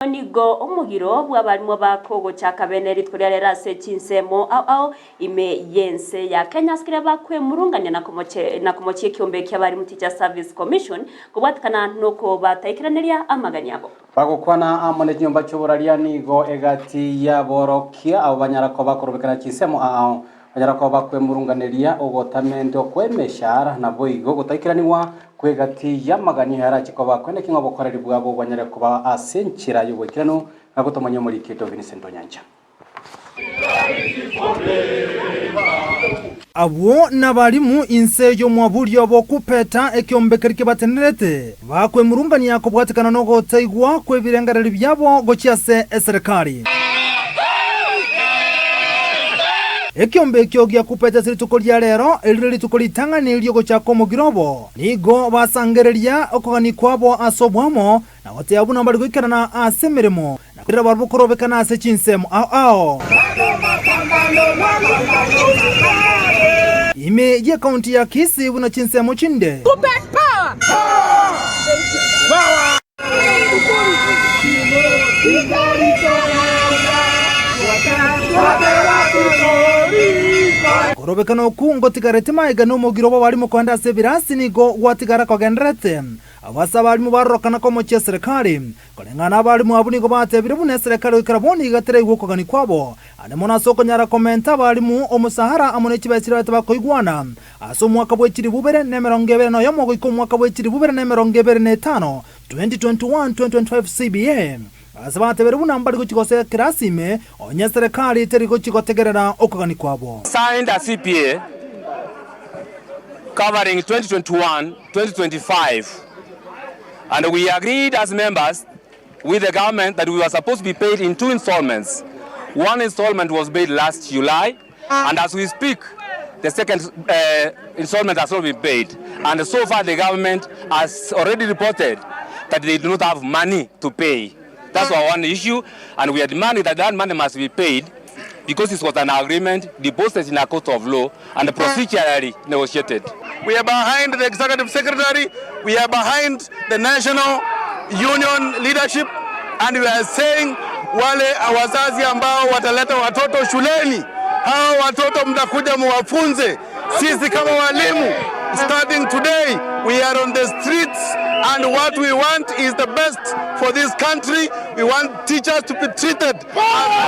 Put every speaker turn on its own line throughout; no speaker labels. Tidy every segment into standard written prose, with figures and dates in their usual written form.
nigo omugiro bw'abalimu bakogo chakabeneri tkuliale rase chinsemo au ime yense ya Kenya skire bakwe murunganya na kumochie kiombe ky'abalimu Teacher Service Commission kubwatikana nuko bataikiranirya amaganya abo
bagukwana amone nyumba cy'uburaria nigo egati ya borokia abo banyarako bakorobekana chinsemo banyarako bakwe murunganiria ogotamendo kwemeshara na boigo gutaikiraniwa kwegati yamaganya harachiko bakwene kingo bokoreri bwabo banyarako ba asenchira yobwekirano ngagutomanya muri Kito Vincent Nyanja
abo n'abalimu inseyo mwabulyo bokupeta ekyombekerike batenerete bakwe murungania ko bwatikana no gotaigwa kwebirengareri byabo gochiase eserikali ekyombe kyogia kupeta sirituko lya lero elire tukolitanga nilyo gochako mugirobo nigo basangereria okogani kwabo asobwamo na wote abuna mbali gwikarana asemeremo na kira barbukorobekana ase chinsemo ime ye Kaunti ya Kisii buna chinsemo chinde korobekana okungo tigarete maiga no mugirobo bali mukwanda sebirasi nigo gwatigara kogenderete abasa balimu barokana ko mochie serikali kolengana balimu abunigo batebire bune serikali ikaraboni gatere igukogani kwabo ane mona soko nyara komenta balimu omusahara amone kibesira bakoigwana aso mwaka bwekiri bubere ne 20 no yomo ko mwaka bwekiri bubere ne 2025 2021-2025 CBA asabate beru nambali kuchikose kirasime onye serikali teriko chikotegerera okogani kwabo
signed a CPA covering 2021-2025 and we agreed as members with the government that we were supposed to be paid in 2 installments. One installment was paid last July and as we speak the second installment has not been paid, and so far the government has already reported that they do not have money to pay. That's our one issue, and we are demanding that that money must be paid because this was an agreement deposited in a court of law and procedurally negotiated.
We are behind the executive secretary, we are behind the national union leadership, and we are saying wale wazazi ambao wataleta watoto shuleni, hao watoto mtakuja muwafunze. Sisi kama walimu, starting today, we are on the streets, and what we want is the best for this country. We want teachers to be treated as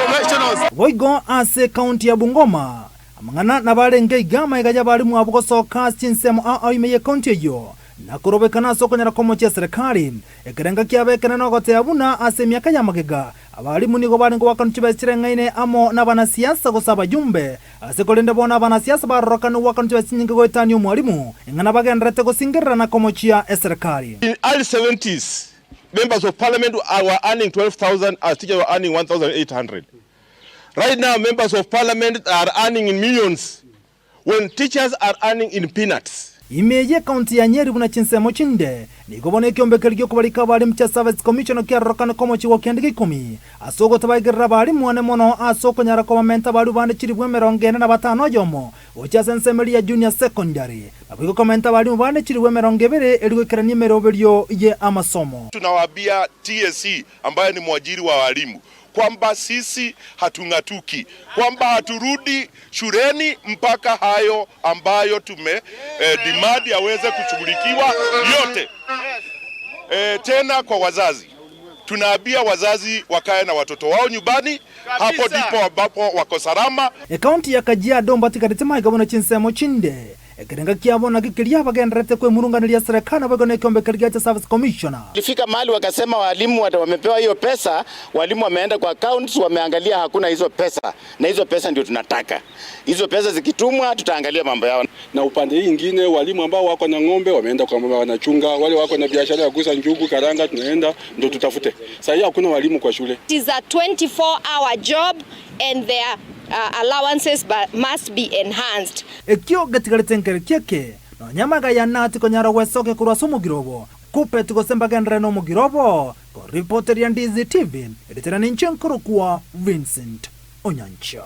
professionals.
Voigo ase Kaunti ya Bungoma amangana na barenge igama igaja balimu abugosoka chinsemo imeye Kaunti yo na kurobekana soko nyara komochia serikali ekerenga kiabekana no gote abuna ase miaka ya magega abalimu nigo baringo wakanchibe chirengaine amo na banasiasa gosaba jumbe ase kolende bona banasiasa barokana wakanchibe sinyinge goetani umwalimu engana bagenrete gosingerera na komochia serikali.
In early 70s members of parliament were earning 12,000 as teachers were earning 1,800. Right now members of parliament are earning in millions when teachers are earning in peanuts.
Imeye Kaunti ya Nyeri buna chinsemo chinde nigobone kyombekeryo kubalika bali Teacher Service Commission kyarokana komochi wakyandika 10 asogo tabagira bali mwane mono asoko nyara komenta bali bande chiri bwe 45 yomo ochasensemeli ya junior secondary abiko komenta bali bande chiri bwe 20 eligwekeranie merobelyo ye amasomo.
Tunawaambia TSC ambaye ni mwajiri wa walimu kwamba sisi hatungatuki, kwamba haturudi shuleni mpaka hayo ambayo demand yaweze kushughulikiwa yote. Tena kwa wazazi, tunaambia wazazi wakae na watoto wao nyumbani, hapo ndipo ambapo wako salama.
Kaunti ya Kajiado mbatikaritima igabona chinsemo chinde ekerenga kiabona kikilia bagenderete kwe murunganiria serikali bagone kyombekerya cha Service Commissioner.
Ilifika mahali wakasema walimu wamepewa hiyo pesa, walimu wameenda kwa accounts wameangalia hakuna hizo pesa, na hizo pesa ndio tunataka. Hizo pesa zikitumwa tutaangalia mambo yao.
Na upande hii nyingine walimu ambao wako na ng'ombe wameenda kwa mama wanachunga, wale wako na biashara ya kuuza njugu karanga tunaenda ndio tutafute. Sasa hiyo hakuna walimu kwa shule.
It is a 24-hour job and their allowances must be enhanced.
Ekyo gatigaretenkere kyeke no nyamaga yanati konyara wesoke kurwaso mugirobo kupe tugosemba gendere no mugirobo ko reporter ya Ndizi TV editera ninchenkuru kwa Vincent Onyancha.